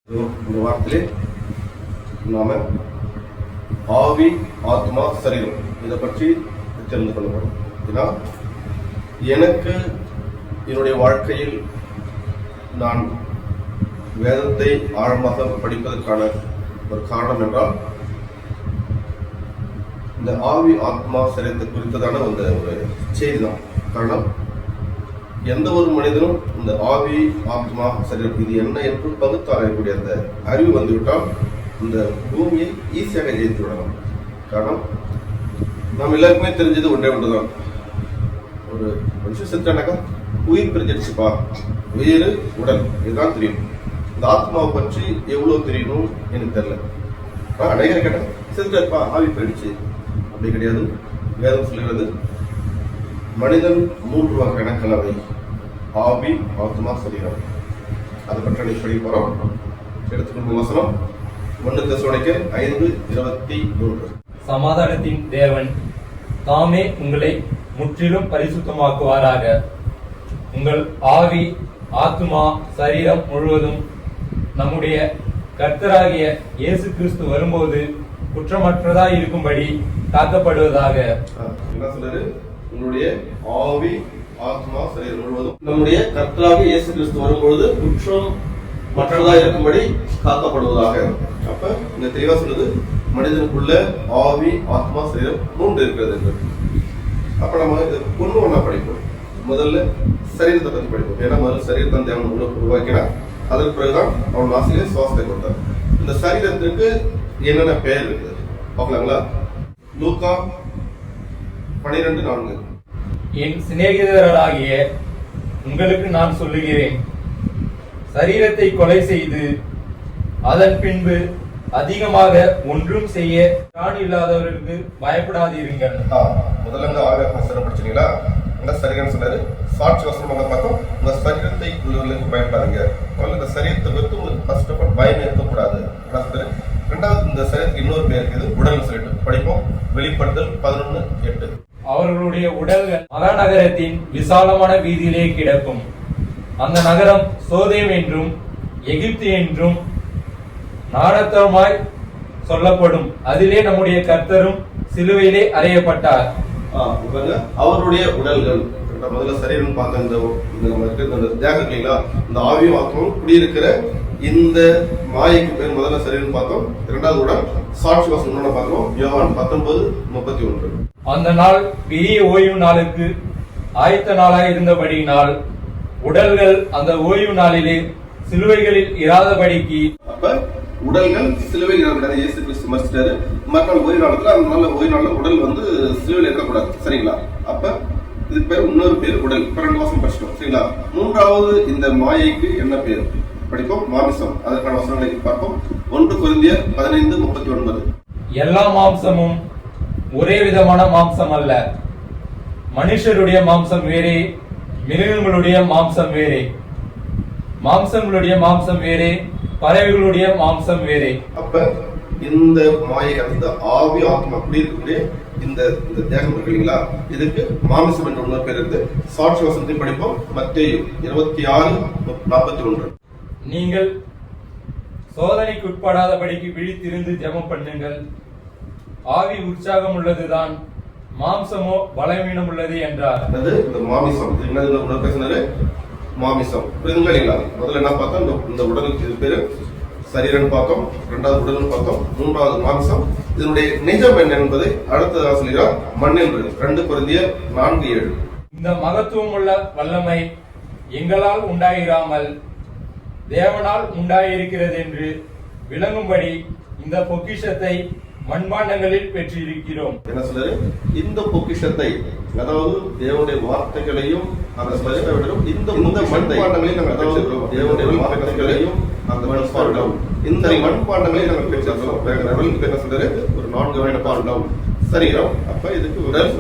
இந்த வாரத்திலே நாம ஆவி, ஆத்மா, சரீரம் இதை பற்றி தெரிந்து கொள்ள போறோம். ஏன்னா எனக்கு என்னுடைய வாழ்க்கையில் நான் வேதத்தை ஆழமாக படிப்பதற்கான ஒரு காரணம் என்றால் இந்த ஆவி, ஆத்மா, சரீரத்தை குறித்ததான ஒரு செய்தி தான் காரணம். எந்த ஒரு மனிதனும் இந்த ஆவி, ஆத்மா, சரீரம் இது என்ன என்று பகுத்தாராயக்கூடிய அந்த அறிவு வந்துவிட்டால் இந்த பூமியை ஈஸியாக ஜெயித்து விடலாம். காரணம் நாம் எல்லாருக்குமே தெரிஞ்சது ஒன்றே ஒன்றுதான். ஒரு மனுஷன் செத்தானாக்கா உயிர் பிரிஞ்சிடுச்சுப்பா, உயிர் உடல் இதுதான் தெரியும். இந்த ஆத்மாவை பற்றி எவ்வளவு தெரியணும் எனக்கு தெரியல. அநேகரை கேட்டேன், செத்துப்பா ஆவி போயிடுச்சு. அப்படி கிடையாது. வேதம் சொல்கிறது மனிதன் 3 வகையான கலவை, ஆவி, ஆத்மா, சரீரம். அதை பற்றி படிக்க போறோம். எடுத்துக்கொண்டு வசனம் 1 தெசலோனிக்கர் 5:23. சமாதானத்தின் தேவன் தாமே உங்களை முற்றிலும் பரிசுத்தமாக்குவாராக. உங்கள் ஆவி, ஆத்மா, சரீரம் முழுவதும் நம்முடைய கர்த்தராகிய இயேசு கிறிஸ்து வரும்போது குற்றமற்றதாய் இருக்கும்படி காக்கப்படுவதாக. என்ன சொல்றாரு? உங்களுடைய ஆவி, ஆத்மா, சரீரம் முழுவதும் நம்முடைய கர்த்தராகிய இயேசு கிறிஸ்து வரும்பொழுது குற்றம் மற்றதாக இருக்கும்படி காக்கப்படுவதாக. அப்ப இந்த தெளிவா சொல்லுது மனிதனுக்குள்ள ஆவி, ஆத்மா, சரீரம் 3 இருக்கிறது என்று. அப்ப நம்ம இது ஒண்ணா படிப்போம். முதல்ல சரீரத்தை பத்தி படிப்போம். ஏன்னா முதல்ல சரீரத்தை தேவன் உருவாக்கினார். அதற்கு பிறகுதான் அவன் ஆசிரியர் சுவாசத்தை கொடுத்தார். இந்த சரீரத்திற்கு என்னென்ன பெயர் இருக்குது பார்க்கலாங்களா? லூக்கா 12:4. என் சிநேகிதராகிய உங்களுக்கு நான் சொல்லுகிறேன், சரீரத்தை கொலை செய்து அதன் பின்பு அதிகமாக ஒன்றும் செய்ய நான் இல்லாதவர்களுக்கு பயப்படாதீர்கள். முதல்ல ஆக படிச்சீங்களா? சரீரம் சொன்னாரு. சாட்சி வசனமாக பார்த்தோம். உங்க சரீரத்தை உள்ளவர்களுக்கு பயப்படாதீங்க. இந்த சரீரத்தை வைத்து உங்களுக்கு ஃபர்ஸ்ட் ஆஃப் ஆல் பயம் இருக்கக்கூடாது. ரெண்டாவது இந்த சரீரத்துக்கு இன்னொரு பேர் இருக்குது, உடல் சொல்லிட்டு படிப்போம். வெளிப்படுத்தல் 11:8. அவர்களுடைய உடல்கள் மகாநகரத்தின் விசாலமான வீதியிலே கிடக்கும். அந்த நகரம் சோதேம் என்றும் எகிப்து என்றும் நாடத்தமாய் சொல்லப்படும். அதிலே நம்முடைய கர்த்தரும் சிலுவையிலே அறையப்பட்டார். அவருடைய உடல்கள் முதல்ல சரீரம் பார்த்த இந்த தேகம் இல்லைங்களா? இந்த ஆவியும் ஆத்மாவும் குடியிருக்கிற இந்த மாயைக்கு பேர் முதல்ல சரீரம் பார்த்தோம். இரண்டாவது உடல் சாட்சி வசனம் பார்த்தோம். யோவான் 19:31. அந்த நாள் பெரிய ஓய்வு நாளுக்கு ஆயத்த நாளாய் இருந்தபடியினால் உடல்கள் அந்த ஓய்வு நாளிலே சிலுவைகளில் இராதபடிக்கு. அப்ப உடல்கள் சிலுவை இயேசு கிறிஸ்து மரிச்சிட்டாரு. மறுநாள் ஓய்வு நாளத்துல அந்த நாள் ஓய்வு நாள்ல உடல் சிலுவையில் இருக்கக்கூடாது. சரிங்களா? அப்ப இதுக்கு பேர் இன்னொரு பேர் உடல். 2 மாசம் படிச்சிட்டோம். சரிங்களா? மூன்றாவது இந்த மாயைக்கு என்ன பேர் படிப்போம்? மாமிசம். அதற்கான வசனங்களை பார்ப்போம். 1 கொரிந்தியர் 15:39. எல்லா மாம்சமும் ஒரே விதமான மாம்சம் அல்ல. மனுஷருடைய மாம்சம் வேறே, மிருகங்களுடைய மாம்சம் வேறே, மாம்சங்களுடைய மாம்சம் வேறே, பறவைகளுடைய மாம்சம் வேறே. அப்ப இந்த மாயை அந்த ஆவி, ஆத்மா அப்படி இருக்கக்கூடிய இந்த தேகம் இருக்கு இல்லைங்களா? இதுக்கு மாமிசம் என்ற ஒன்று பேர் இருக்கு. சாட்சி வசனத்தை படிப்போம். மத்தேயு 26:41. நீங்கள் சோதனைக்கு உட்படாதபடிக்கு விழித்திருந்து ஜெபம் பண்ணுங்கள். ஆவி உற்சாகம் உள்ளதுதான், மாம்சமோ பலவீனம் உள்ளது என்றார். இந்த மாமிசம் என்ன பேசினாரு? மாமிசம் புரியுதுங்களா இல்லைங்களா? முதல்ல என்ன பார்த்தோம்? இந்த உடலுக்கு இது பேரு சரீரம் பார்த்தோம். இரண்டாவது உடல் பார்த்தோம். மூன்றாவது மாமிசம். இதனுடைய நிஜம் என்ன என்பதை அடுத்த ஆசிரியர் மண் என்று 2 கொரிந்தியர் 4:7. இந்த மகத்துவம் உள்ள வல்லமை எங்களால் உண்டாயிராமல் தேவனால் உண்டாயிருக்கிறது என்று விளங்கும்படி இந்த பொக்கிஷத்தை மண்பாண்டங்களில் பெற்றிருக்கிறோம். என்ன சொல்றாரு? இந்த பொக்கிஷத்தை, அதாவது தேவனுடைய வார்த்தைகளையும் அந்த இந்த மண்பாண்டங்களையும் நாங்கள் பெற்றிருக்கிறோம். தேவனுடைய வார்த்தைகளையும் அந்த மண்பாண்டம், இந்த மண்பாண்டங்களையும் நாங்கள் பெற்றிருக்கிறோம். என்ன சொல்றாரு? ஒரு 4 வகையான பாண்டம் சரீரம். அப்ப இதுக்கு உடல்,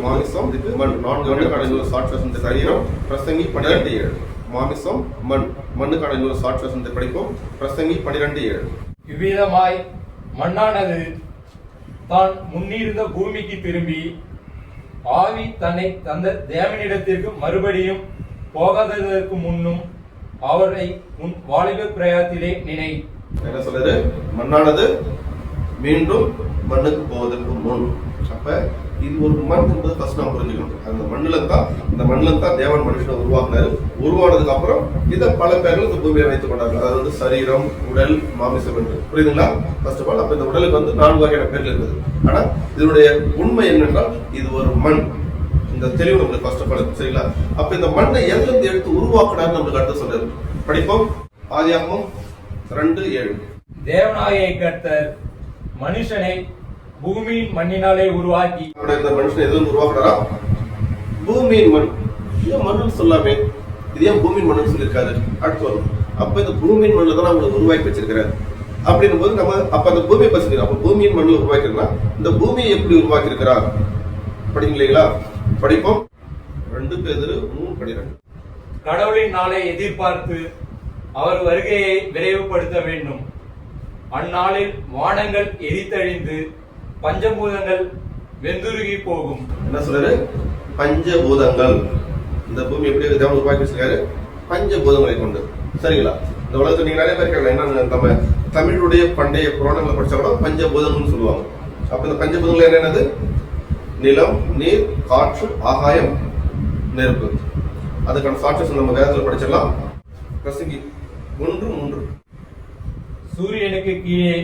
மாமிசம், இதுக்கு மண். 4 வகையான சாட்சி சரீரம். பிரசங்கி 12:7. மாமிசம், மண். மண்ணுக்கான இன்னொரு சாட்சி வசனத்தை படிப்போம். பிரசங்கி 12:7. இவ்விதமாய் மண்ணானது தான் முன்னிருந்த பூமிக்கு திரும்பி ஆவி தன்னை தந்த தேவனிடத்திற்கு மறுபடியும் போகாததற்கு முன்னும் அவரை உன் வாலிப பிரயாத்திலே நினை. என்ன சொல்றாரு? மண்ணானது மீண்டும் மண்ணுக்கு போவதற்கு முன். அப்ப இது ஒரு மண் என்பது ஃபர்ஸ்ட் நாம் புரிஞ்சுக்கணும். அந்த மண்ணுல தான் தேவன் மனுஷனை உருவாக்குனாரு. உருவானதுக்கு அப்புறம் இதை பல பேர்கள் இந்த பூமியை வைத்துக் கொண்டார்கள். அதாவது வந்து சரீரம், உடல், மாமிசம் என்று. புரியுதுங்களா? ஃபர்ஸ்ட் ஆஃப் ஆல் அப்ப இந்த உடலுக்கு வந்து 4 வகையான பேர்கள் இருக்குது. ஆனா இதனுடைய உண்மை என்னென்றால் இது ஒரு மண். இந்த தெளிவு நம்மளுக்கு ஃபர்ஸ்ட் ஆஃப் ஆல் சரிங்களா? அப்ப இந்த மண்ணை எதுல இருந்து எடுத்து உருவாக்குனாரு நம்மளுக்கு அடுத்து சொல்றாரு. படிப்போம். ஆதியாகமம் 2:7. தேவனாகிய கர்த்தர் மனுஷனை பூமியின் மண்ணினாலே உருவாக்கி. இந்த மனுஷனை எதுவும் உருவாக்குறாரா? பூமியின் மண். ஏன் மண்ணு சொல்லாமே? இது ஏன் பூமியின் மண்ணு சொல்லியிருக்காரு? அடுத்து வரும். அப்ப இந்த பூமியின் மண்ணில் தான் நம்மளை உருவாக்கி வச்சிருக்கிறார். அப்படின்னும் போது நம்ம அப்ப அந்த பூமியை பற்றி அப்ப பூமியின் மண்ணில் உருவாக்கிருக்கா இந்த பூமியை எப்படி உருவாக்கி இருக்கிறார் படிங்களா? படிப்போம். 2 பேதுரு 3:12. கடவுளின் நாளை எதிர்பார்த்து அவர் வருகையை விரைவுபடுத்த வேண்டும். அந்நாளில் வானங்கள் எரித்தழிந்து பஞ்சபூதங்கள் வெந்துருகி போகும். என்ன சொல்றாரு? பஞ்சபூதங்கள். இந்த பூமி எப்படி தேவன் உருவாக்கி வச்சிருக்காரு? பஞ்சபூதங்களை கொண்டு. சரிங்களா? இந்த உலகத்துல நீங்க நிறைய பேர் கேட்கலாம். என்ன நம்ம தமிழுடைய பண்டைய புராணங்களை படிச்சா கூட பஞ்சபூதங்கள்னு சொல்லுவாங்க. அப்ப இந்த பஞ்சபூதங்கள் என்னது? நிலம், நீர், காற்று, ஆகாயம், நெருப்பு. அதுக்கான சாட்சி நம்ம வேதத்துல படிச்சிடலாம். பிரசங்கி 1:3. சூரியனுக்கு கீழே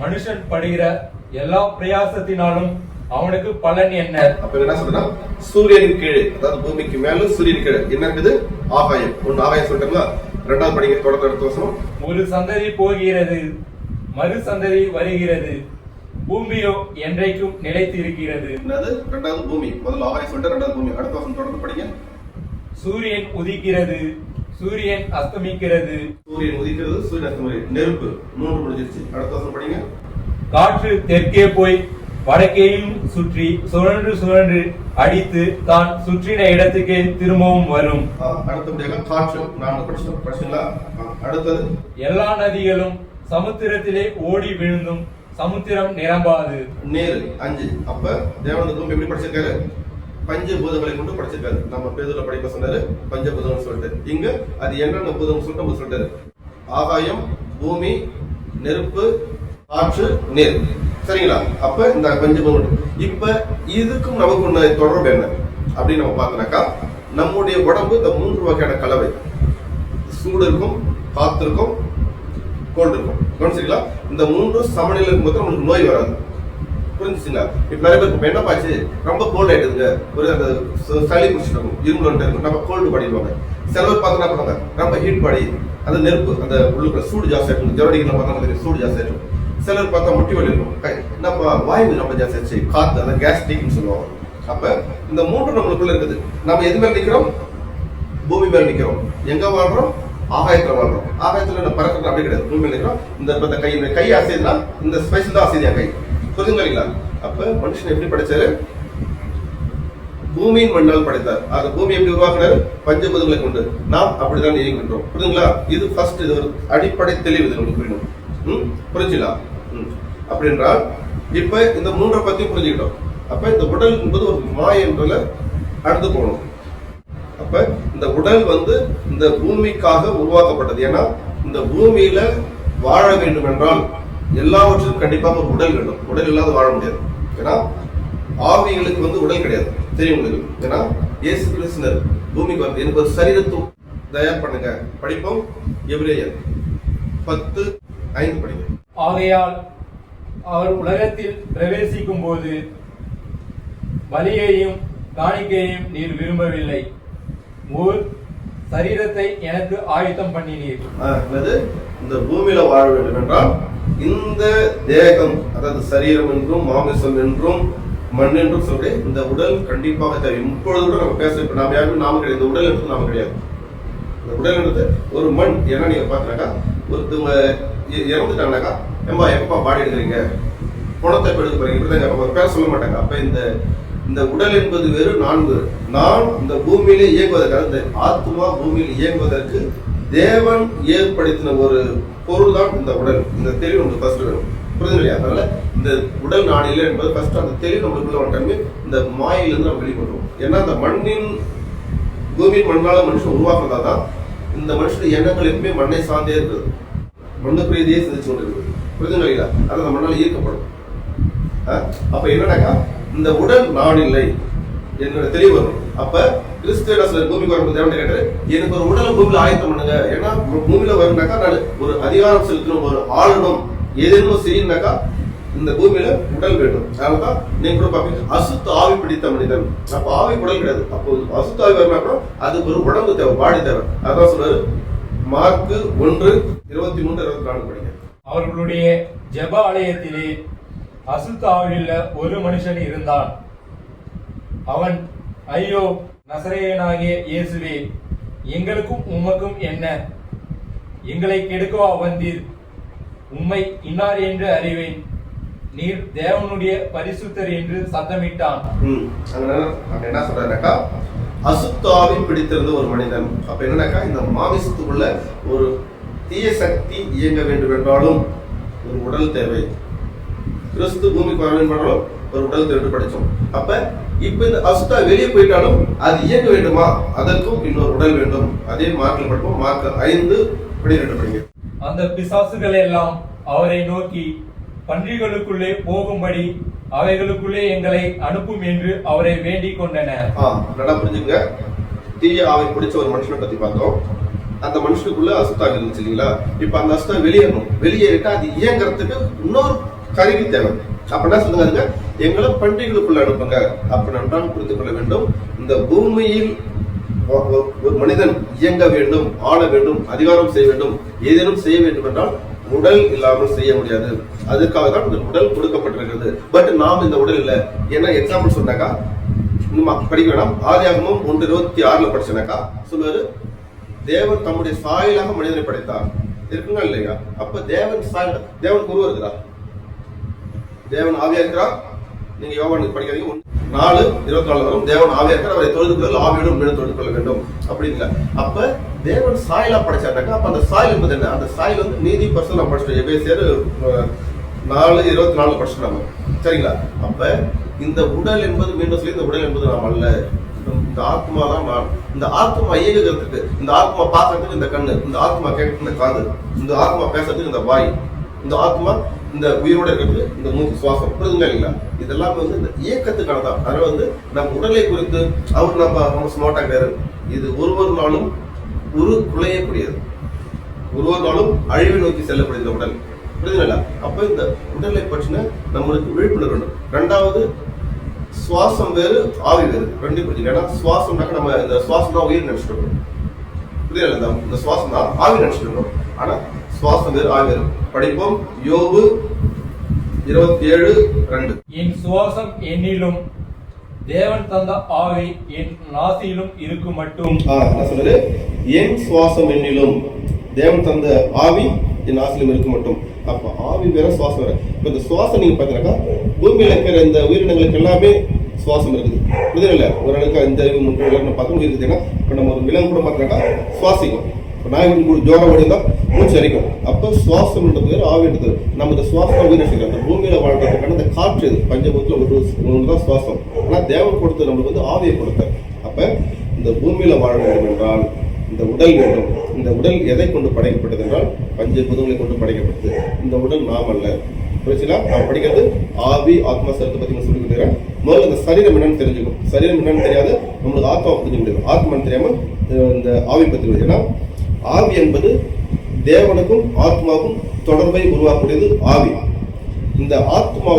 மனுஷன் படுகிற எல்லா பிரயாசத்தினாலும் அவனுக்கு பலன் என்ன? அப்ப என்ன சொல்றா? சூரியனுக்கு கீழே, அதாவது பூமிக்கு மேல சூரியனுக்கு கீழே என்ன இருக்குது? ஆகாயம். ஒன்னு ஆகாயம் சொல்லிட்டோம்ல. 2வது படிங்க. தொடர்ந்து அடுத்த வசனம். ஒரு சந்ததி போகிறது, மறு சந்ததி வருகிறது, பூமியோ என்றைக்கும் நிலைத்து இருக்கிறது. என்னது? 2வது பூமி. முதல்ல ஆகாயம் சொல்லிட்டு 2வது பூமி. அடுத்த வசனம் தொடர்ந்து படிங்க. சூரியன் உதிக்கிறது, சூரியன் அஸ்தமிக்கிறது. சூரியன் உதிக்கிறது, சூரியன் அஸ்தமிக்கிறது. நெருப்பு 3 முடிஞ்சிருச்சு. அடுத்த வசனம் படிங்க. காற்று தெற்கே போய் வடக்கேயும் சுற்றி சுழன்று சுழன்று அடித்து தான் சுற்றின இடத்துக்கே திரும்பவும் வரும். அடுத்தபடியாக காற்று 4 படிச்சீங்களா? அடுத்தது எல்லா நதிகளும் சமுத்திரத்திலே ஓடி விழுந்தும் சமுத்திரம் நிரம்பாது. நீர் 5. அப்ப தேவன் பூமி எப்படி படிச்சிருக்காரு? பஞ்சபூதங்களை கொண்டு படிச்சிருக்காரு. நம்ம பேதுல படிக்க சொன்னாரு பஞ்சபூதம் சொல்லிட்டு. இங்க அது என்னென்ன பூதம் சொல்லிட்டு சொல்லிட்டாரு. ஆகாயம், பூமி, நெருப்பு, காற்று, நீர். சரிங்களா? அப்ப இந்த பஞ்சபூதம். இப்ப இதுக்கும் நமக்கு ஒண்ணு தொடர்பு என்ன அப்படின்னு நம்ம பார்த்தோம்னாக்கா, நம்முடைய உடம்பு இந்த 3 வகையான கலவை. சூடு இருக்கும், காத்து இருக்கும், கோல்டு இருக்கும். கவனிச்சிங்களா? இந்த 3 சமநிலை இருக்கும்போது நமக்கு நோய் வராது. புரிஞ்சுங்களா? இப்ப நிறைய பேருக்கு என்ன பாச்சு? ரொம்ப கோல்ட் ஆயிடுதுங்க, ஒரு அந்த சளி குடிச்சிட்டு இருக்கும், இரும்பு இருக்கும், நம்ம கோல்டு பாடிடுவாங்க. சிலவர் பார்த்தா பண்ணுவாங்க ரொம்ப ஹீட் பாடி, அந்த நெருப்பு அந்த உள்ளுக்குள்ள சூடு ஜாஸ்தி ஆயிடும். ஜவடிகள் பார்த்தா சூடு ஜாஸ்தி ஆயிடும். சிலர் பார்த்தா முட்டி வலி இருக்கும், நம்ம வாயு ரொம்ப ஜாஸ்தி ஆச்சு, காத்து அந்த கேஸ்ட்ரிக்னு சொல்லுவாங்க. அப்ப இந்த 3 நம்மளுக்குள்ள இருக்குது. நம்ம எது மேல நிக்கிறோம்? பூமி மேல நிக்கிறோம். எங்க வாழ்றோம்? ஆகாயத்துல வாழ்றோம். ஆகாயத்துல நம்ம பறக்கிறது அப்படி கிடையாது. பூமி மேல நிக்கிறோம். இந்த கை அசைதுனா இந்த ஸ்பேஸ் தான் அசைதியா கை. புரியுதுங்களா? அப்ப மனுஷன் எப்படி படைச்சாரு? பூமியின் மண்ணால் படைத்தார். அந்த பூமி எப்படி உருவாக்குனாரு? பஞ்சபூதங்களை கொண்டு. நாம் அப்படிதான் இயங்குகின்றோம். புரியுதுங்களா? இது ஃபர்ஸ்ட், இது ஒரு அடிப்படை தெளிவு. இது உங்களுக்கு புரியணும். புரிஞ்சுங்களா? அப்படி என்றால் இப்ப இந்த 3 பத்தி புரிஞ்சுக்கிட்டோம். அப்ப இந்த உடல் என்பது ஒரு மாய என்றால அடுத்து போகணும். அப்ப இந்த உடல் வந்து இந்த பூமிக்காக உருவாக்கப்பட்டது. ஏன்னா இந்த பூமியில வாழ வேண்டும் என்றால் எல்லாவற்றுக்கும் கண்டிப்பாக ஒரு உடல் வேண்டும். உடல் இல்லாத வாழ முடியாது. ஏன்னா ஆவிகளுக்கு வந்து உடல் கிடையாது, தெரியும் உங்களுக்கு. ஏன்னா இயேசு கிறிஸ்துவர் பூமிக்கு வந்து எனக்கு ஒரு சரீரத்தை தயார் பண்ணுங்க. படிப்போம். எபிரேயர் 10:5 படிங்க. ஆகையால் அவர் உலகத்தில் பிரவேசிக்கும் போது பலியையும் காணிக்கையையும் நீர் விரும்பவில்லை, ஓர் சரீரத்தை எனக்கு ஆயத்தம் பண்ணினீர். இந்த பூமியில வாழ வேண்டும் என்றால் இந்த தேகம், அதாவது சரீரம் என்றும் மாமிசம் என்றும் மண் என்றும் சொல்லி இந்த உடல் கண்டிப்பாக தேவை. இப்பொழுது கூட நம்ம பேச நாம யாருமே நாம கிடையாது. இந்த உடல் என்பது நாம கிடையாது. இந்த உடல் என்பது ஒரு மண். ஏன்னா நீங்க பாத்தீங்கன்னாக்கா ஒருத்தவங்க இறந்துட்டாங்கனாக்கா எப்பா பாடி எடுக்கிறீங்க, பணத்தை எடுக்க போறீங்க, இப்படிதான் பேர சொல்ல மாட்டாங்க. அப்ப இந்த உடல் என்பது வேறு, நான் வேறு. நான் இந்த பூமியிலே இயங்குவதற்காக, இந்த ஆத்மா பூமியில் இயங்குவதற்கு தேவன் ஏற்படுத்தின ஒரு பொருள் தான் இந்த உடல். இந்த தெளிவு நமக்கு ஃபர்ஸ்ட் வேணும். புரியுது? அதனால இந்த உடல் நான் இல்லை என்பது ஃபர்ஸ்ட் அந்த தெளிவு நம்மளுக்குள்ள வந்துட்டாலுமே இந்த மாயிலிருந்து நம்ம வெளிப்படுவோம். ஏன்னா அந்த மண்ணின் பூமியின் மண்ணால மனுஷன் உருவாக்குறதா தான் இந்த மனுஷனுடைய எண்ணங்கள் எப்பவுமே மண்ணை சார்ந்தே இருக்குது, மண்ணுக்குரியதையே சிந்திச்சு கொண்டு இருக்குது. புரிதுங்களா? அது அந்த மண்ணால் ஈர்க்கப்படும். அப்ப என்னன்னாக்கா இந்த உடல் நான் இல்லை என்னோட தெளிவு வரும். அப்ப கிறிஸ்துவ பூமிக்கு வரும்போது தேவன் கேட்டாரு, எனக்கு ஒரு உடலை பூமியில ஆயத்தம் பண்ணுங்க. ஏன்னா பூமியில வரும்னாக்கா நான் ஒரு அதிகாரம் செலுத்தணும், ஒரு ஆளணும், ஏதேனும் செய்யணும்னாக்கா இந்த பூமியில உடல் வேண்டும். அதனாலதான் நீங்க கூட பாப்பீங்க அசுத்த ஆவி பிடித்த மனிதன். அப்ப ஆவி உடல் கிடையாது. அப்போ அசுத்த ஆவி வரனா கூட அதுக்கு ஒரு உடம்பு தேவை, பாடி தேவை. அதான் சொல்றாரு மார்க்கு 1:23-24 படிங்க. அவர்களுடைய ஜெப ஆலயத்திலே அசுத்த ஆவியுள்ள ஒரு மனுஷன் இருந்தான். அவன், ஐயோ நசரேயனாகிய இயேசுவே, எங்களுக்கும் உமக்கும் என்ன? எங்களை கெடுக்கவா வந்தீர்? உம்மை இன்னார் என்று அறிவேன், நீர் தேவனுடைய பரிசுத்தர் என்று சத்தமிட்டான். என்ன சொல்றாருனாக்கா அசுத்தாவி பிடித்திருந்த ஒரு மனிதன். அப்ப என்னன்னாக்கா இந்த மாமிசத்துக்குள்ள ஒரு தீய சக்தி இயங்க வேண்டும் என்றாலும் ஒரு உடல் தேவை. கிறிஸ்து பூமிக்கு வர வேண்டும் என்றாலும் ஒரு உடல் தேவை படிச்சோம். அப்ப இப்ப இந்த அசுத்தா வெளியே போயிட்டாலும் அது இயங்க வேண்டுமா? அதற்கும் இன்னொரு உடல் வேண்டும். அதே மார்க்ல படிப்போம். மார்க் 5:12 படிங்க. அந்த பிசாசுகள் எல்லாம் அவரை நோக்கி, பன்றிகளுக்குள்ளே போகும்படி அவைகளுக்குள்ளே எங்களை அனுப்பும் என்று அவரை வேண்டிக் கொண்டன. நல்லா புரிஞ்சுங்க. தீய ஆவை பிடிச்ச ஒரு மனுஷனை பத்தி பார்த்தோம். அந்த மனுஷனுக்குள்ள அசுத்தா இருந்துச்சு இல்லைங்களா? இப்ப அந்த அசுத்தா வெளியேறணும். வெளியேறிட்டா அது இயங்குறதுக்கு இன்னொரு கருவி தேவை. அப்ப என்ன சொல்லுங்க, எங்களை பன்றிகளுக்குள்ள அனுப்புங்க. அப்ப நன்றாக புரிந்து கொள்ள வேண்டும், இந்த பூமியில் ஒரு மனிதன் இயங்க வேண்டும், ஆள வேண்டும், அதிகாரம் செய்ய வேண்டும், ஏதேனும் செய்ய வேண்டும் என்றால் உடல் இல்லாமல் செய்ய முடியாது. அதுக்காக தான் இந்த உடல் கொடுக்கப்பட்டிருக்கிறது. பட் நாம் இந்த உடல் இல்லை. ஏன்னா எக்ஸாம்பிள் சொன்னாக்கா படிக்க வேணாம். ஆதியாகமம் 1:26 படிச்சனாக்கா சொல்லுவாரு, தேவன் தம்முடைய சாயலாக மனிதனை படைத்தார். இருக்குங்க இல்லையா? அப்ப தேவன் சாயல், தேவன் குரு இருக்கிறா, தேவன் ஆவியா இருக்கிறா. நீங்க யோவான் படிக்காதீங்க. 4:24 வரும். தேவன் ஆவியா இருக்கிறார், அவரை தொழுது கொள்ள ஆவியோடு உண்மையோடு தொழுது கொள்ள வேண்டும் அப்படிங்களா? அப்ப தேவன் சாயலா படைச்சாருனாக்கா அப்ப அந்த சாயல் என்பது என்ன? அந்த சாயல் வந்து நீதி பர்சன் நம்ம படிச்சோம். எபேசியர் 4:24 படிச்சோம் நம்ம. சரிங்களா? அப்ப இந்த உடல் என்பது மீண்டும் சொல்லி, இந்த உடல் என்பது நாம் அல்ல, இந்த ஆத்மா தான் நான். இந்த ஆத்மா இயங்குகிறதுக்கு, இந்த ஆத்மா பார்க்கறதுக்கு இந்த கண்ணு, இந்த ஆத்மா கேட்கறதுக்கு இந்த காது, இந்த ஆத்மா பேசுறதுக்கு இந்த வாய், இந்த ஆத்மா இந்த உயிரோட இருக்கிறது இந்த மூச்சு சுவாசம். புரிதுங்க இல்லைங்களா? இதெல்லாம் வந்து இந்த இயக்கத்துக்கானதான். அதனால வந்து நம்ம உடலை குறித்து அவர் நம்ம ஸ்மார்ட்டா கிடையாது. இது ஒவ்வொரு நாளும் குலையக்கூடியது, ஒவ்வொரு நாளும் அழிவை நோக்கி செல்லக்கூடிய இந்த உடல். புரியுதுங்களா? அப்ப இந்த உடலை பற்றின நம்மளுக்கு விழிப்புணர்வு வேண்டும். ரெண்டாவது, சுவாசம் வேறு ஆவி வேறு. ரெண்டு புரிஞ்சுங்க. ஏன்னா சுவாசம்னாக்க நம்ம இந்த சுவாசம் தான் உயிர் நினைச்சிட்டு இருக்கோம். புரியுதுங்களா? இந்த சுவாசம் தான் ஆவி நினைச்சிட்டு இருக்கோம். ஆனா சுவாசம் வேறு ஆவி வேறு. படிப்போம். யோபு 27:2. என் சுவாசம் என்னிலும் தேவன் தந்த ஆவி என் நாசியிலும் இருக்கு மட்டும். என்ன சொல்றது? என் சுவாசம் என்னிலும் தேவன் தந்த ஆவி என் நாசியிலும் இருக்கு மட்டும். அப்ப ஆவி வேற சுவாசம் வேற. இப்ப இந்த சுவாசம் நீங்க பாத்தீங்கன்னா பூமியில இருக்கிற இந்த உயிரினங்களுக்கு எல்லாமே சுவாசம் இருக்குது. புரியுதுல்ல? ஓரளவுக்கு இந்த பார்த்து உயிர் இருக்குதுன்னா இப்ப நம்ம ஒரு விலங்கு கூட பார்த்தோம்னாக்கா சுவாசிக்கும். நாய் ஜோரம் ஓடிதான் மூச்சு அரிக்கும். அப்ப சுவாசம்ன்றது ஆவின்றது. நம்ம இந்த சுவாசம் உயிர் நினைச்சுக்கிறோம். அந்த பூமியில வாழ்றதுக்கான இந்த காற்று இது பஞ்சபூத்துல ஒன்றுதான் சுவாசம். ஆனா தேவன் கொடுத்து நம்மளுக்கு வந்து ஆவியை கொடுத்தார். அப்ப இந்த பூமியில வாழ வேண்டும் என்றால் இந்த உடல் வேண்டும். இந்த உடல் எதை கொண்டு படைக்கப்பட்டது என்றால் பஞ்சபூதங்களை கொண்டு படைக்கப்பட்டது. இந்த உடல் நாம் அல்ல. புரிச்சுங்களா? நாம் படிக்கிறது ஆவி ஆத்மா சரத்தை பத்தி சொல்லி கொடுக்குறேன். முதல்ல இந்த சரீரம் என்னன்னு தெரிஞ்சுக்கும். சரீரம் என்னன்னு தெரியாது, நம்மளுக்கு ஆத்மா புரிஞ்சு முடியாது. ஆத்மான்னு தெரியாம இந்த ஆவி பத்தி. ஏன்னா ஆவி என்பது தேவனுக்கும் ஆத்மாவுக்கும் தொடர்பை உருவாக்கக்கூடியது ஆவி. இந்த ஆத்மா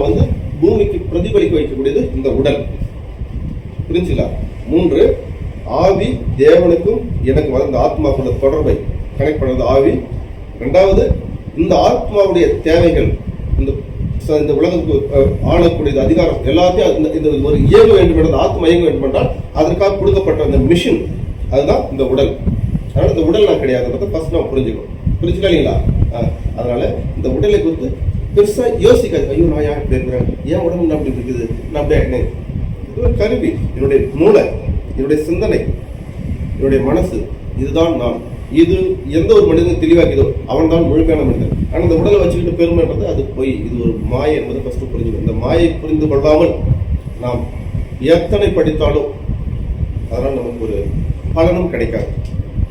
வந்து பூமிக்கு பிரதிபலிக்க வைக்கக்கூடியது இந்த உடல். புரிஞ்சுங்களா? 3, ஆவி தேவனுக்கும் எனக்கு இந்த ஆத்மாவுக்குள்ள தொடர்பை கனெக்ட் பண்றது ஆவி. 2வது, இந்த ஆத்மாவுடைய தேவைகள், இந்த உலகத்துக்கு ஆளக்கூடியது அதிகாரம் எல்லாத்தையும் இந்த ஒரு இயங்க வேண்டும் என்றால், ஆத்மா இயங்க வேண்டும் என்றால் அதற்காக கொடுக்கப்பட்ட அந்த மிஷின் அதுதான் இந்த உடல். அதனால இந்த உடல் நான் கிடையாது, ஃபர்ஸ்ட் நம்ம புரிஞ்சுக்கணும். புரிஞ்சுக்கா இல்லைங்களா? அதனால இந்த உடலை குறித்து பெருசா யோசிக்காது. ஐயோ நான் யார் இப்படி இருக்கிறேன், ஏன் உடம்பு அப்படி இருக்குது, நான் அப்படியே இது ஒரு கருவி. என்னுடைய மூளை, என்னுடைய சிந்தனை, என்னுடைய மனசு, இதுதான் நான். இது எந்த ஒரு மனிதன் தெளிவாக்கிதோ அவன் தான் முழுமையான மனிதன். ஆனால் இந்த உடலை வச்சுக்கிட்டு பெருமைன்றது அது போய் இது ஒரு மாயை என்பதை ஃபர்ஸ்ட் புரிஞ்சுக்கணும். இந்த மாயை புரிந்து கொள்ளாமல் நாம் எத்தனை படித்தாலும் அதனால் நமக்கு ஒரு பலனும் கிடைக்காது.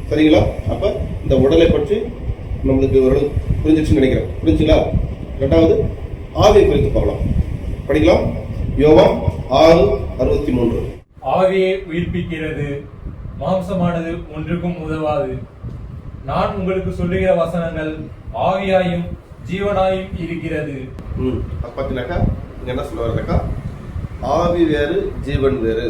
சரிங்களா? அப்ப இந்த உடலை பற்றி நம்மளுக்கு ஒரு புரிஞ்சிச்சுன்னு நினைக்கிறேன். புரிஞ்சுங்களா? இரண்டாவது ஆவியை குறித்து பார்க்கலாம். படிக்கலாம். யோவான் 6:63. ஆவியை உயிர்ப்பிக்கிறது, மாம்சமானது ஒன்றுக்கும் உதவாது. நான் உங்களுக்கு சொல்லுகிற வசனங்கள் ஆவியாயும் ஜீவனாயும் இருக்கிறது. பார்த்தீங்கன்னாக்கா இங்க என்ன சொல்ல வர்றதுக்கா, ஆவி வேறு ஜீவன் வேறு.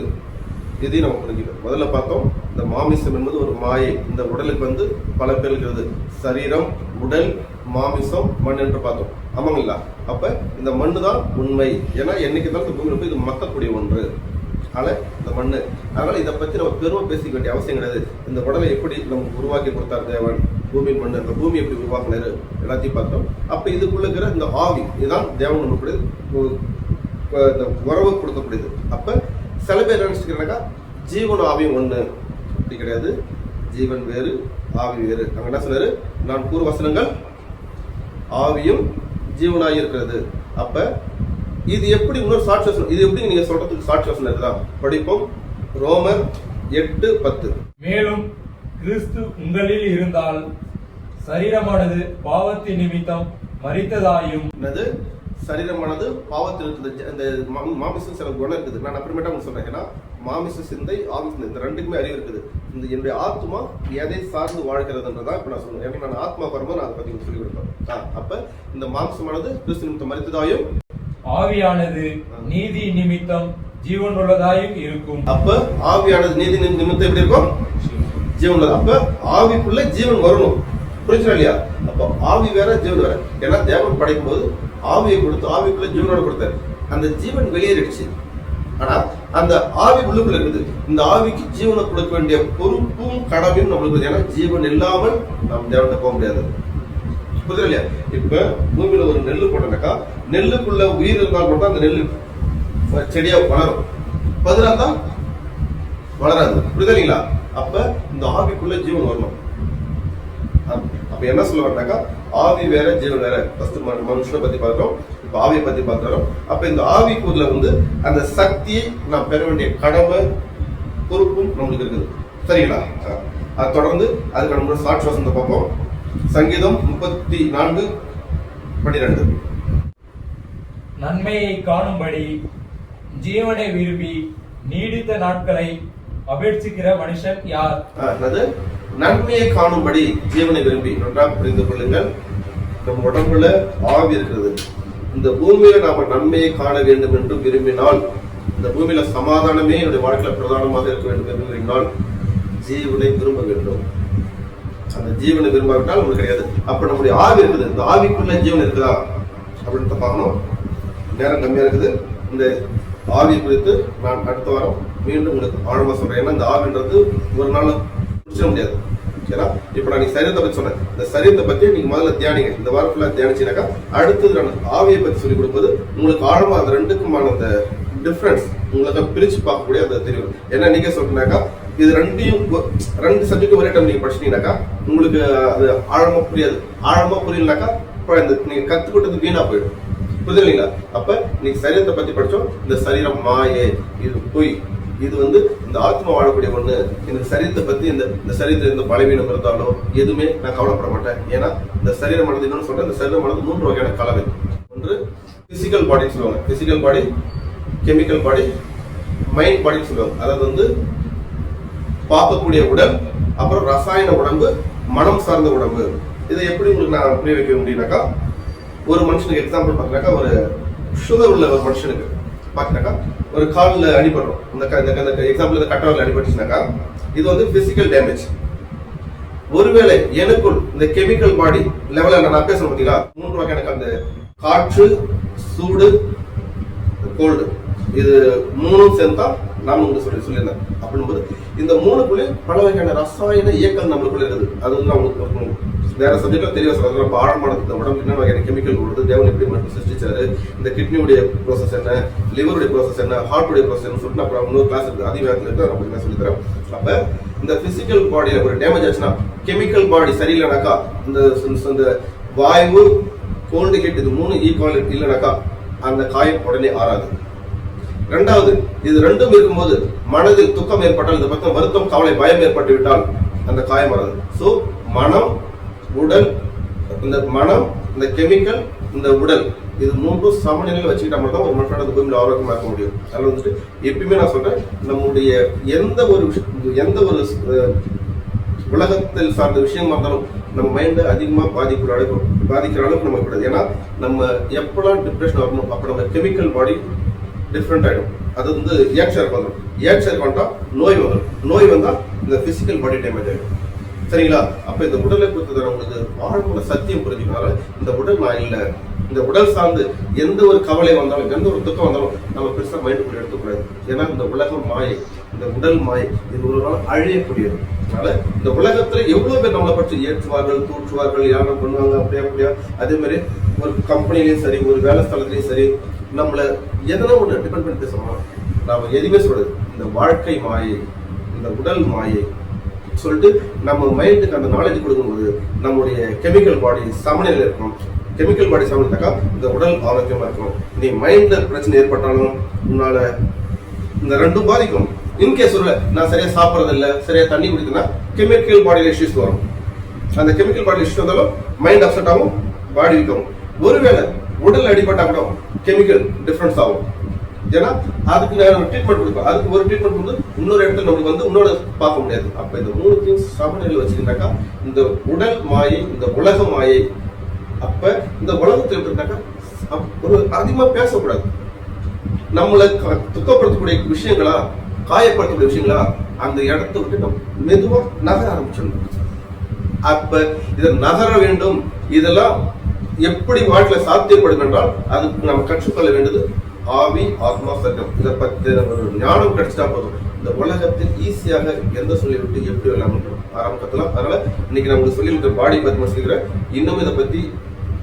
இதையும் நம்ம புரிஞ்சுக்கணும். முதல்ல பார்த்தோம், இந்த மாமிசம் என்பது ஒரு மாயை. இந்த உடலுக்கு பல பேர் இருக்கிறது. சரீரம், உடல், மாமிசம், மண் என்று பார்த்தோம். ஆமாங்களா? அப்ப இந்த மண்ணு தான் உண்மை. ஏன்னா என்னைக்கு தான் இந்த பூமியில போய் இது மக்கக்கூடிய ஒன்று. அதனால இந்த மண்ணு, அதனால இதை பத்தி நம்ம பெருமை பேசிக்க வேண்டிய அவசியம் கிடையாது. இந்த உடலை எப்படி நமக்கு உருவாக்கி கொடுத்தார் தேவன், பூமி மண்ணு, அந்த பூமி எப்படி உருவாக்குனாரு, எல்லாத்தையும் பார்த்தோம். அப்ப இதுக்குள்ள இருக்கிற இந்த ஆவி, இதுதான் தேவன் நமக்கு இந்த உறவு கொடுக்கக்கூடியது. அப்ப சில பேர் நினைச்சுக்கிறாங்க ஜீவன் ஆவியும் ஒண்ணு. அப்படி கிடையாது. ஜீவன் வேறு, ஆவி வேறு. அங்க என்ன சொன்னாரு, நான் கூறு வசனங்கள் ஆவியும் ஜீவனாய் இருக்கிறது. அப்ப இது எப்படி இன்னொரு சாட்சி வசனம், இது எப்படி நீங்க சொல்றதுக்கு சாட்சி வசனம் இருக்குதா? படிப்போம். ரோமர் 8:10. மேலும் கிறிஸ்து உங்களில் இருந்தால் சரீரமானது பாவத்தின் நிமித்தம் மரித்ததாயும். என்னது? சரீரமானது பாவத்தில் இருக்குது. அந்த மாமிசம் சில குணம் இருக்குது. நான் அப்புறமேட்டா உங்களுக்கு சொல்றேன். ஏன்னா மாமிச சிந்தை, ஆவி சிந்தை, இந்த ரெண்டுக்குமே அறிவு இருக்குது. இந்த என்னுடைய ஆத்மா எதை சார்ந்து வாழ்கிறதுன்றதான் இப்ப நான் சொல்லுவேன். ஏன்னா நான் ஆத்மா வரும்போது நான் அதை பத்தி சொல்லி கொடுப்பேன். அப்ப இந்த மாம்சமானது கிறிஸ்து நிமித்தம் மரித்ததாயும், ஆவியானது நீதி நிமித்தம் ஜீவன் உள்ளதாயும் இருக்கும். அப்ப ஆவியானது நீதி நிமித்தம் எப்படி இருக்கும்? ஜீவன் உள்ளது. அப்ப ஆவிக்குள்ள ஜீவன் வரணும். புரிஞ்சுதா இல்லையா? அப்ப ஆவி வேற, ஜீவன் வேற. ஏன்னா தேவன் படைக்கும் போது ஆவியை கொடுத்து ஆவிக்குள்ள ஜீவனோட கொடுத்தாரு. அந்த ஜீவன் வெளியேறிடுச்சு. ஆனா அந்த ஆவி உள்ளுக்குள்ள இருக்குது. இந்த ஆவிக்கு ஜீவனை கொடுக்க வேண்டிய பொறுப்பும் கடமையும் நம்மளுக்கு. ஏன்னா ஜீவன் இல்லாமல் நாம் தேவன்கிட்ட போக முடியாது. புரியுதா இல்லையா? இப்ப பூமியில ஒரு நெல்லு போட்டோம்னாக்கா, நெல்லுக்குள்ள உயிர் இருந்தால் மட்டும் அந்த நெல்லு செடியா வளரும். பதிலாக தான் வளராது. புரியுதா இல்லைங்களா? அப்ப இந்த ஆவிக்குள்ள ஜீவன் வரணும். அப்ப என்ன சொல்ல வரனாக்கா, ஆவி வேற, ஜீவன் வேற. ஃபர்ஸ்ட் மனுஷனை பத்தி பார்த்தோம், இப்ப ஆவியை பத்தி பார்க்கிறோம். அப்ப இந்த ஆவிக்குள்ள அந்த சக்தியை நாம் பெற வேண்டிய கடமை, பொறுப்பும் நம்மளுக்கு இருக்குது. சரிங்களா? அது தொடர்ந்து அதுக்கு நம்ம சாட்சி வசனத்தை பார்ப்போம். சங்கீதம் 34:12. நன்மையை காணும்படி ஜீவனை விரும்பி நீடித்த நாட்களை அபேட்சிக்கிற மனுஷன் யார்? நன்மையை காணும்படி ஜீவனை விரும்பி. நன்றாக புரிந்து கொள்ளுங்கள். நம் உடம்புல ஆவி இருக்கிறது. இந்த பூமியில நாம நன்மையை காண வேண்டும் என்று விரும்பினால், இந்த பூமியில சமாதானமே என்னுடைய வாழ்க்கையில பிரதானமாக இருக்க வேண்டும் என்று விரும்பினால் ஜீவனை விரும்ப வேண்டும். அந்த ஜீவனை விரும்பாவிட்டால் உங்களுக்கு கிடையாது. அப்ப நம்முடைய ஆவி இருக்குது. இந்த ஆவிக்குள்ள ஜீவன் இருக்குதா அப்படின்னு பார்க்கணும். நேரம் கம்மியா இருக்குது. இந்த ஆவி குறித்து நான் அடுத்த வாரம் மீண்டும் உங்களுக்கு ஆழமா சொல்றேன். ஏன்னா இந்த ஆவின்றது ஒரு நாள் முடிச்சிட முடியாது. ஏன்னா இப்ப நான் சரீரத்தை பத்தி சொன்னேன். இந்த சரீரத்தை பத்தி நீங்க முதல்ல தியானிங்க. இந்த வாரம் ஃபுல்லா தியானிச்சீனாக்கா அடுத்தது நான் ஆவியை பத்தி சொல்லிக் கொடுப்பது உங்களுக்கு ஆழமா அது ரெண்டுக்குமான அந்த டிஃபரன்ஸ் உங்களுக்கு பிரிச்சு பார்க்கக்கூடிய அந்த தெரியும். ஏன்னா நீங்க சொல்றீங்கன்னாக்கா இது ரெண்டு சப்ஜெக்ட் ஒரே டைம் நீங்க படிச்சிட்டீங்கன்னாக்கா உங்களுக்கு அது ஆழமா புரியாது. ஆழமா புரியலனாக்கா நீங்க கத்துக்கிட்டது வீணா போயிடும். புரியுதுங்களா? அப்ப நீங்க சரீரத்தை பத்தி படிச்சோம். இந்த சரீரம் மாயே, இது பொய், இது இந்த ஆத்மா வாழக்கூடிய ஒண்ணு. இந்த சரீரத்தை பத்தி இந்த சரீரத்தில் இருந்த பலவீனம் இருந்தாலும் எதுவுமே நான் கவலைப்பட மாட்டேன். ஏன்னா இந்த சரீரமானது இன்னொன்னு சொல்றேன், இந்த சரீரமானது 3 வகையான கலவை. ஒன்று பிசிக்கல் பாடின்னு சொல்லுவாங்க. பிசிக்கல் பாடி, கெமிக்கல் பாடி, மைண்ட் பாடின்னு சொல்லுவாங்க. அதாவது பார்க்கக்கூடிய உடல், அப்புறம் ரசாயன உடம்பு, மனம் சார்ந்த உடம்பு. இதை எப்படி உங்களுக்கு நான் புரிய வைக்க முடியும்னாக்கா, ஒரு மனுஷனுக்கு எக்ஸாம்பிள் பார்த்தீங்கன்னாக்கா, ஒரு சுகர் உள்ள ஒரு மனுஷனுக்கு பார்த்தீங்கன்னாக்கா ஒரு காலில் அடிபடுறோம். இந்த எக்ஸாம்பிள் இந்த கட்டவரில் அடிபட்டுச்சுனாக்கா இது பிசிக்கல் டேமேஜ். ஒருவேளை எனக்குள் இந்த கெமிக்கல் பாடி லெவலில் நான் பேசணும் பார்த்தீங்களா, 3 வகையான அந்த காற்று, சூடு, கோல்டு, இது 3 சேர்ந்தா நான் உங்களுக்கு சொல்லியிருந்தேன். அப்படின்போது இந்த 3க்குள்ளே பல வகையான ரசாயன இயக்கம் நம்மளுக்குள்ள இருக்குது. அது நம்மளுக்கு வேற சப்ஜெக்ட்ல தெரிய சொல்றது. ரொம்ப ஆழமானது. இந்த உடம்புல என்ன வகையான கெமிக்கல் கொடுத்து தேவன் எப்படி மட்டும் சிருஷ்டிச்சாரு, இந்த கிட்னியுடைய ப்ரோசஸ் என்ன, லிவருடைய ப்ரோசஸ் என்ன, ஹார்ட்டுடைய ப்ரோசஸ் என்ன சொல்லிட்டு அப்புறம் இன்னொரு கிளாஸ் இருக்குது. அதிவேகத்தில் இருக்கு, நம்ம என்ன சொல்லி தரோம். அப்ப இந்த பிசிக்கல் பாடியில ஒரு டேமேஜ் ஆச்சுன்னா, கெமிக்கல் பாடி சரியில்லைனாக்கா, இந்த வாயு, கோல்டு ஹீட், இது 3 ஈக்குவல் இல்லைனாக்கா அந்த காயம் உடனே ஆறாது. ரெண்டாவது, இது ரெண்டும் இருக்கும்போது மனதில் துக்கம் ஏற்பட்டால், இதை பத்தி வருத்தம், கவலை, பயம் ஏற்பட்டு விட்டால் அந்த காயம் வராது. ஸோ மனம், உடல், இந்த மனம், இந்த கெமிக்கல், இந்த உடல், இது மூன்றும் சமநிலையில் வச்சுக்கிட்டா மட்டும் தான் ஒரு மனுஷனோட அந்த பூமியில் ஆரோக்கியமாக இருக்க முடியும். அதில் வந்துட்டு எப்பயுமே நான் சொல்றேன், நம்முடைய எந்த ஒரு உலகத்தில் சார்ந்த விஷயமா இருந்தாலும் நம்ம மைண்டை அதிகமாக பாதிக்கிற அளவுக்கு நம்ம கூடாது. ஏன்னா நம்ம எப்பெல்லாம் டிப்ரெஷன் வரணும் அப்போ நம்ம கெமிக்கல் பாடி டிஃப்ரெண்ட் ஆகிடும். அது வந்து ஏக்ஷர் வந்துடும். ஏக்ஷர் வந்துட்டா நோய் வந்துடும். நோய் வந்தால் இந்த பிசிக்கல் பாடி டேமேஜ் ஆகிடும். சரிங்களா? அப்போ இந்த உடலை குறித்து உங்களுக்கு ஆழ்மன சத்தியம் புரிஞ்சுக்கனால இந்த உடல் நான் இல்லை, இந்த உடல் சார்ந்து எந்த ஒரு கவலை வந்தாலும் எந்த ஒரு துக்கம் வந்தாலும் நம்ம பெருசாக மைண்டுக்குள்ள எடுத்துக்கூடாது. ஏன்னா இந்த உலகம் மாயை, இந்த உடல் மாயை, இது ஒரு நாள் அழியக்கூடியது. அதனால இந்த உலகத்துல எவ்வளவு பேர் நம்மளை பற்றி ஏற்றுவார்கள், தூற்றுவார்கள், யாரும் பண்ணுவாங்க, அப்படியா. அதே மாதிரி ஒரு கம்பெனிலையும் சரி, ஒரு வேலை ஸ்தலத்திலையும் சரி, நம்மள எதனா ஒன்று டிபெண்ட் பண்ணி பேசணும். நாம எதுவுமே சொல்றது இந்த வாழ்க்கை மாயை, இந்த உடல் மாயை சொல்லிட்டு நம்ம மைண்டுக்கு அந்த நாலேஜ் கொடுக்கும்போது நம்முடைய கெமிக்கல் பாடி சமநிலையில் இருக்கணும். கெமிக்கல் பாடி சமநிலைக்கா இந்த உடல் ஆரோக்கியமா இருக்கணும். நீ மைண்ட்ல பிரச்சனை ஏற்பட்டாலும் உன்னால இந்த ரெண்டும் பாதிக்கும். இன்கேஸ் சொல்ல நான் சரியா சாப்பிட்றது இல்லை, சரியா தண்ணி குடிக்கணும்னா கெமிக்கல் பாடியில இஷ்யூஸ் வரும். அந்த கெமிக்கல் பாடி இஷ்யூஸ் வந்தாலும் மைண்ட் அப்செட் ஆகும், பாடி வீக்கம். ஒருவேளை உடல் அடிபட்டா கூட கெமிக்கல் டிஃபரன்ஸ் ஆகும். ஏன்னா அதுக்கு நான் ட்ரீட்மெண்ட் கொடுப்பேன். அதுக்கு ஒரு ட்ரீட்மெண்ட் வந்து இன்னொரு இடத்துல நம்மளுக்கு வந்து இன்னொரு பார்க்க முடியாது. அப்ப இந்த மூணுத்தையும் சமநிலையில் வச்சுக்கிட்டாக்கா இந்த உடல் மாயை, இந்த உலக மாயை. அப்ப இந்த உலகத்தில் இருந்தாக்கா ஒரு அதிகமா பேசக்கூடாது. நம்மளை துக்கப்படுத்தக்கூடிய விஷயங்களா, காயப்படுத்தக்கூடிய விஷயங்களா, அந்த இடத்த விட்டு நம்ம மெதுவா நகர ஆரம்பிச்சிடணும். அப்ப இதை நகர வேண்டும். இதெல்லாம் எப்படி வாழ்க்கையில சாத்தியப்படும் என்றால் அதுக்கு நம்ம கற்றுக்கொள்ள வேண்டியது ஆவி, ஆத்மா, சட்டம். இதை பத்தி ஒரு ஞானம் கிடைச்சிட்டா போதும். இந்த உலகத்தில் ஈஸியாக எந்த சொல்லி விட்டு எப்படி விளையாடணும் ஆரம்பிக்கலாம். அதனால இன்னைக்கு நான் உங்களுக்கு சொல்லிவிட்ட பாடி பத்தி நான் சொல்லிக்கிறேன். இன்னும் இதை பத்தி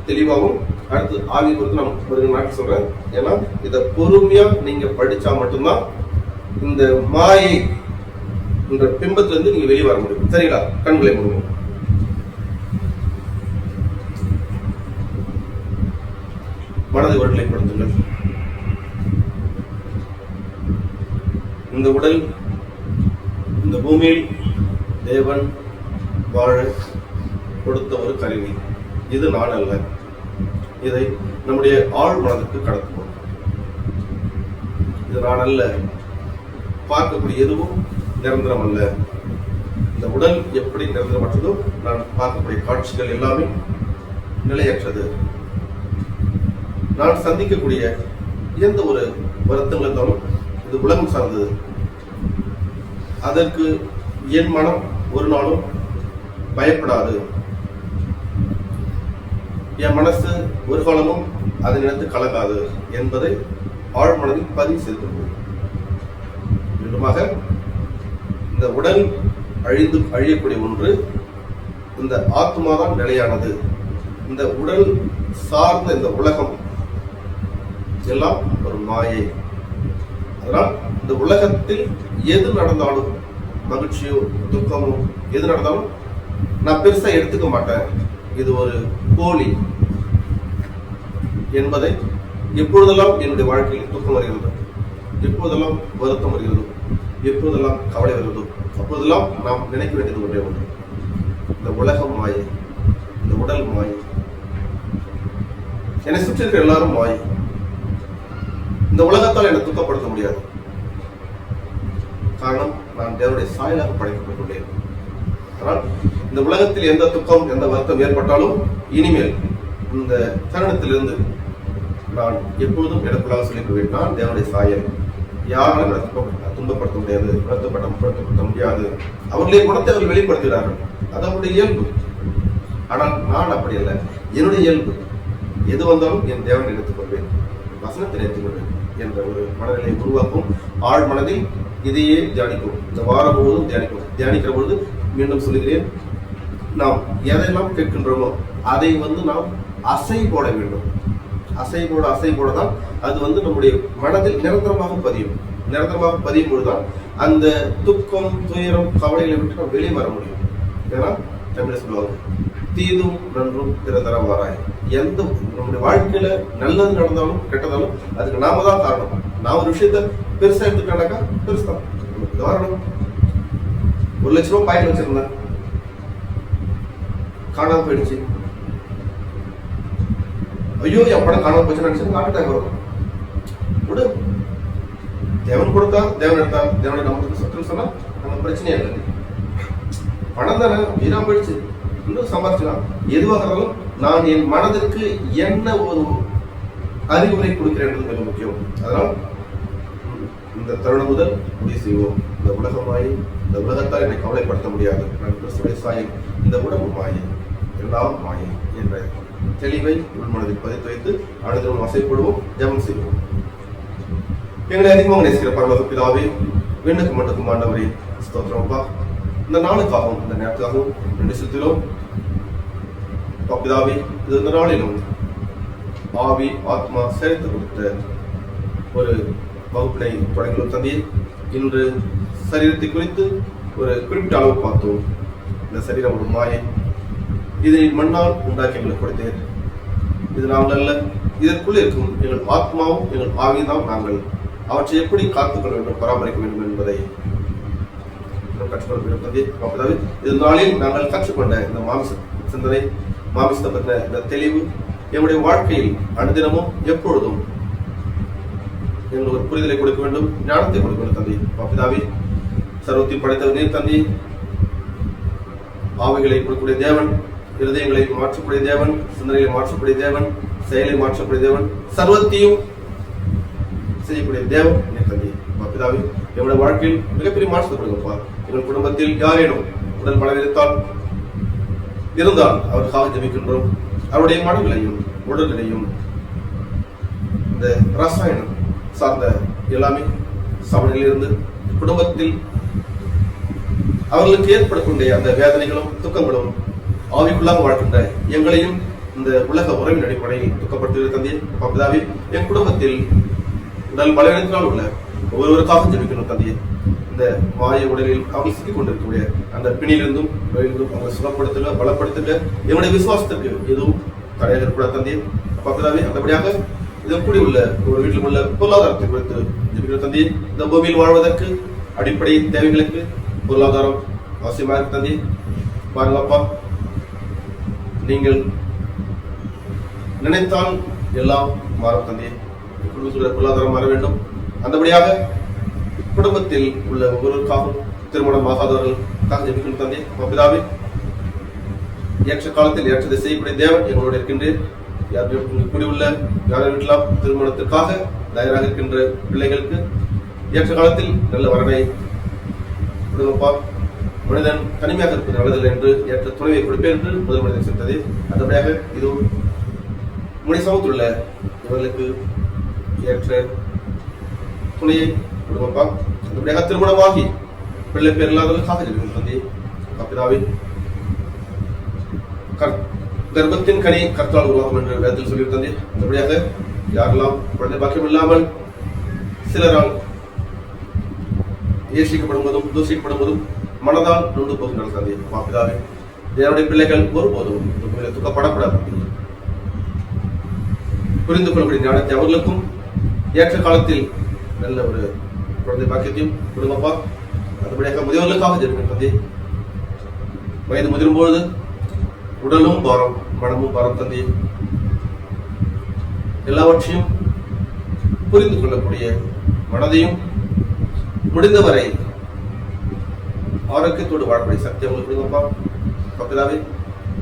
தெளிவாகவும் அடுத்து ஆவி குறித்து நான் ஒரு நாட்டு சொல்றேன். ஏன்னா இதை பொறுமையா நீங்க படிச்சா மட்டும்தான் இந்த மாயை என்ற பிம்பத்துல இருந்து நீங்க வெளியே வர முடியும். சரிங்களா? கண்களை மூடுங்க. மனதை ஒருநிலைப்படுத்துங்கள். இந்த உடல், இந்த பூமியில் தேவன் வாழ கொடுத்த ஒரு கருவி. இது நான் அல்ல. இதை நம்முடைய ஆழ் மனதுக்கு கடத்துவோம். இது நான் அல்ல. பார்க்கக்கூடிய எதுவும் நிரந்தரம் அல்ல. இந்த உடல் எப்படி நிரந்தரமற்றதோ நான் பார்க்கக்கூடிய காட்சிகள் எல்லாமே நிலையற்றது. நான் சந்திக்கக்கூடிய எந்த ஒரு வருத்தங்கள் இருந்தாலும் இது உலகம் சார்ந்தது. அதற்கு என் மனம் ஒரு நாளும் பயப்படாது. என் மனசு ஒரு காலமும் அதை நினைத்து கலங்காது என்பதை ஆழ்மனதில் பதிவு செய்து மீண்டுமாக இந்த உடல் அழியக்கூடிய ஒன்று. இந்த ஆத்மாதான் நிலையானது. இந்த உடல் சார்ந்த இந்த உலகம் எல்லாம் ஒரு மாயை. அதனால் இந்த உலகத்தில் எது நடந்தாலும், மகிழ்ச்சியோ துக்கமோ எது நடந்தாலும் நான் பெருசா எடுத்துக்க மாட்டேன். இது ஒரு போலி என்பதை எப்பொழுதெல்லாம் என்னுடைய வாழ்க்கையில் துக்கம் வருகிறதோ, எப்போதெல்லாம் வருத்தம் வருகிறதோ, எப்போதெல்லாம் கவலை வருகிறதோ, அப்போதெல்லாம் நாம் நினைக்க வேண்டியது ஒன்றே ஒன்று. இந்த உலகம் மாயை, இந்த உடல் மாயை, என்னை சுற்றி இருக்கிற எல்லாரும் மாயை. இந்த உலகத்தால் என்னை துக்கப்படுத்த முடியாது. காரணம், நான் தேவனுடைய சாயலாக படைக்கப்பட்டுள்ளேன். ஆனால் இந்த உலகத்தில் எந்த துக்கம், எந்த வருத்தம் ஏற்பட்டாலும் இனிமேல் இந்த தருணத்திலிருந்து நான் எப்பொழுதும் எனக்குள்ளாக சொல்லிக்கொள்வேன், நான் தேவனுடைய சாயல். யாராலும் துன்பப்படுத்த முடியாது, வருத்தப்படுத்த முடியாது. அவர்களுடைய குணத்தை அவர்கள் வெளிப்படுத்துகிறார்கள். அது அவருடைய இயல்பு. ஆனால் நான் அப்படி அல்ல. என்னுடைய இயல்பு எது வந்தாலும் என் தேவனை எடுத்துக்கொள்வேன், வசனத்தை எடுத்துக்கொள்வேன் என்ற ஒரு மனநிலையை உருவாக்கும். ஆழ் மனதில் இதையே தியானிக்கும். இந்த வாரம் முழுவதும் தியானிக்கிற பொழுது மீண்டும் சொல்லுகிறேன், நாம் எதையெல்லாம் கேட்கின்றோமோ அதை நாம் அசை போட வேண்டும். அசை போட தான் அது நம்முடைய மனதில் நிரந்தரமாக பதியும். நிரந்தரமாக பதியும் பொழுதுதான் அந்த துக்கம், துயரம், கவலைகளை விட்டு நாம் வெளியே வர முடியும். ஏன்னா தமிழ் சொல்லுவாங்க, தீதும் நன்றும் பிறதர வாராய். எந்த நம்முடைய வாழ்க்கையில நல்லது நடந்தாலும் கெட்டதாலும் அதுக்கு நாம தான் காரணம். நான் ஒரு விஷயத்த பெருசா எடுத்துட்டாக்கா பெருசுதான். உதாரணம், 1 லட்ச ரூபாய் பாக்கெட் வச்சிருந்தேன், காணாம போயிடுச்சு. ஐயோ என் பணம் காணாம போச்சுன்னு நினைச்சு ஹார்ட் அட்டாக் வரும். விடு, தேவன் கொடுத்தா தேவன் எடுத்தா தேவனை நம்மளுக்கு சொத்துன்னு சொன்னா நம்ம பிரச்சனையே இல்லை. பணம் தானே வீணா போயிடுச்சு, இன்னும் சம்பாதிச்சுக்கலாம். எதுவாக இருந்தாலும் நான் என் மனதிற்கு என்ன ஒரு அறிவுரை கொடுக்கிறேன் மிக முக்கியம். அதனால் இந்த தருணம் முதல் முடிவு செய்வோம். இந்த உலக மாயை, இந்த உலகத்தால் என்னை கவலைப்படுத்த முடியாது. நான் கிறிஸ்துவை சாயை, இந்த உடம்பு மாயை, எல்லாம் மாயை என்ற தெளிவை உள்மனதில் பதித்து வைத்து அடுத்த வசைப்படுவோம், ஜெபம் செய்வோம். எங்களை அதிகமாக நேசிக்கிற பரலோக பிதாவே, விண்ணுக்கு மட்டுக்கும் ஆண்டவரே, ஸ்தோத்திரம்ப்பா. இந்த நாளுக்காகவும் இந்த நேரத்துக்காகவும் நன்றி செலுத்துகிறோம். பிதாவே, இது இந்த நாளிலும் ஆவி ஆத்மா சேர்த்து கொடுத்த ஒரு வகுப்பினை தொடங்கினோம் தந்தையே. இன்று சரீரத்தை குறித்து ஒரு குறிப்பிட்ட அளவு பார்த்தோம். இந்த சரீரம் ஒரு மாயை, இதை மண்ணால் உண்டாக்கி எங்களுக்கு கொடுத்தேன். இது நாங்கள் அல்ல, இதற்குள் இருக்கும் எங்கள் ஆத்மாவும் எங்கள் ஆவிதான் நாங்கள். அவற்றை எப்படி காத்துக்கொள்ள வேண்டும், பராமரிக்க வேண்டும் என்பதை கற்றுக்கொள்ள. இது நாளில் நாங்கள் கற்றுக்கொண்ட இந்த மாமிச சிந்தனை, மாமிசத்தை பற்றின இந்த தெளிவு எங்களுடைய வாழ்க்கையில் அனுதினமும் எப்பொழுதும் எங்களுக்கு ஒரு புரிதலை கொடுக்க வேண்டும், ஞானத்தை கொடுக்க வேண்டும் தந்தை. பிதாவே, சர்வத்தை படைத்தவர் நீர் தந்தை. ஆவிகளை கொடுக்கக்கூடிய தேவன், இருதயங்களை மாற்றக்கூடிய தேவன், சிந்தனைகளை மாற்றக்கூடிய தேவன், செயலை மாற்றக்கூடிய தேவன், சர்வத்தையும் செய்யக்கூடிய தேவன் நீர் தந்தை. பிதாவே, எங்களுடைய வாழ்க்கையில் மிகப்பெரிய மாற்றத்தை கொடுங்கப்பா. எங்கள் குடும்பத்தில் யாரேனும் உடல் பலவீனத்தால் இருந்தால் அவருக்காக ஜெபிக்கின்றோம். அவருடைய மனநிலையும் உடல்நிலையும் இந்த ரசாயனம் சார்ந்த எல்லாமே சமநிலையிலிருந்து குடும்பத்தில் அவர்களுக்கு ஏற்படக்கூடிய அந்த வேதனைகளும் துக்கங்களும் ஆவிக்குள்ளாக வாழ்கின்ற எங்களையும் இந்த உலக உறவின் அடிப்படையில் துக்கப்படுத்துகிற தந்தையை பிதாவே, என் குடும்பத்தில் உடல் பலவீனத்தினால் உள்ள ஒவ்வொருவருக்காக ஜெபிக்கணும் தந்தையை. இந்த மாய உடலில் அவர்கள் சிக்கிக் கொண்டிருக்கக்கூடிய அந்த பிணியிலிருந்தும் நோயிலிருந்தும் அவங்களை சுகப்படுத்துக, பலப்படுத்துக, என்னுடைய விசுவாசத்திற்கு எதுவும் தடையாக இருக்கக்கூடாது தந்தையை. பிதாவே, அந்தபடியாக இதற்கூடி உள்ள ஒரு வீட்டில் உள்ள பொருளாதாரத்தை குறித்து ஜெபிக்கிற தந்தையை. இந்த பூமியில் வாழ்வதற்கு அடிப்படை தேவைகளுக்கு பொருளாதாரம் அவசியமாக இருக்கு தந்தையை. பாருங்கப்பா, நீங்கள் நினைத்தால் எல்லாம் மாறும் தந்தையை. குடும்பத்தில் பொருளாதாரம் மாற வேண்டும். அந்தபடியாக குடும்பத்தில் உள்ள ஒவ்வொருவருக்காகவும் திருமணம் ஆகாதவர்களுக்காக ஜெபிக்கணும் தந்தை. பிதாவே, ஏற்ற காலத்தில் ஏற்றதை செய்யக்கூடிய தேவன் எங்களோடு இருக்கின்றேன். கூடியுள்ள யாரை வீட்டெல்லாம் திருமணத்திற்காக தயாராக இருக்கின்ற பிள்ளைகளுக்கு ஏற்ற காலத்தில் நல்ல வரனை கொடுங்கப்பா. மனிதன் தனிமையாக இருப்பது நல்லதில்லை என்று ஏற்ற துணைவை கொடுப்பேன் என்று முதல் மனிதன் சென்றது. அந்தபடியாக இது முடி சமத்துள்ள இவர்களுக்கு ஏற்ற துணையை கொடுங்கப்பா. அந்தபடியாக திருமணமாகி பிள்ளை பேர் இல்லாதவர்களுக்காக ஜெபிக்கணும் தந்தை. பிதாவே, கர்ப்பத்தின் கனி கர்த்தால் உருவாகும் என்று வேதத்தில் சொல்லியிருந்தது. அந்தபடியாக யாரெல்லாம் குழந்தை பாக்கியம் இல்லாமல் சிலரால் ஏசிக்கப்படும் போதும் தூசிக்கப்படும் போதும் மனதால் நொந்து போகின்றனர் தந்தை. பிதாவே, என்னுடைய பிள்ளைகள் ஒருபோதும் துக்கப்படப்படாது. புரிந்து கொள்ளக்கூடிய ஞானத்தை அவர்களுக்கும் ஏற்ற காலத்தில் நல்ல ஒரு குழந்தை பாக்கியத்தையும் கொடுங்கப்பா. அதுபடியாக முதியவர்களுக்காக ஜெபிக்கணும் தந்தை. வயது முதிரும் பொழுது உடலும் பாரம், மனமும் பாரம் தந்தை. எல்லாவற்றையும் புரிந்து கொள்ளக்கூடிய மனதையும் முடிந்தவரை ஆரோக்கியத்தோடு வாழக்கூடிய சக்தி அவங்களுக்கு கொடுங்கப்பா. பக்கதாவே,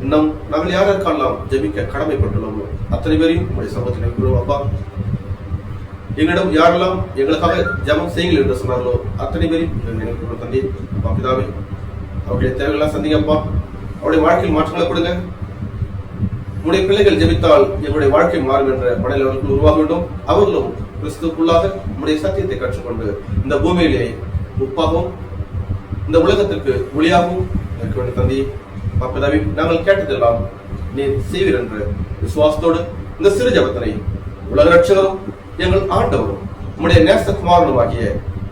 இன்னும் நாங்கள் யாருக்கெல்லாம் ஜெபிக்க கடமைப்பட்டுள்ளோமோ அத்தனை பேரையும் உங்களுடைய சமூகத்தில் கொடுங்கப்பா. எங்களிடம் யாரெல்லாம் எங்களுக்காக ஜெபம் செய்யுங்கள் என்று சொன்னார்களோ அத்தனை பேரையும் நினைவு தந்தை. பிதாவே, அவருடைய தேவைகள்லாம் சந்திங்கப்பா. அவருடைய வாழ்க்கையில் மாற்றங்களை கொடுங்க. உங்களுடைய பிள்ளைகள் ஜெபித்தால் எங்களுடைய வாழ்க்கை மாறும் என்ற மனதில் அவர்கள் உருவாக வேண்டும். அவர்களும் கிறிஸ்துவுக்குள்ளாக உங்களுடைய சத்தியத்தை கற்றுக்கொண்டு இந்த பூமியிலே உப்பாகவும் இந்த உலகத்திற்கு ஒளியாகவும் இருக்க வேண்டும் தந்தை. பிதாவே, நாங்கள் கேட்டதெல்லாம் நீ செய்வீர் என்ற விசுவாசத்தோடு இந்த சிறு ஜெபத்தினை உலக ரட்சகரும் எங்கள் ஆண்டவரும் உம்முடைய நேசகுமாரனும் ஆகிய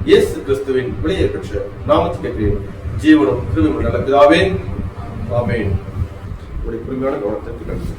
இயேசு கிறிஸ்துவின் விலையை பெற்ற நாமத்தில் கேட்கிறேன். ஜீவனும் கிருபையும் நல்ல பிதாவே, ஆமென். உங்களுடைய புரிமையான கவனத்திற்கு நன்றி.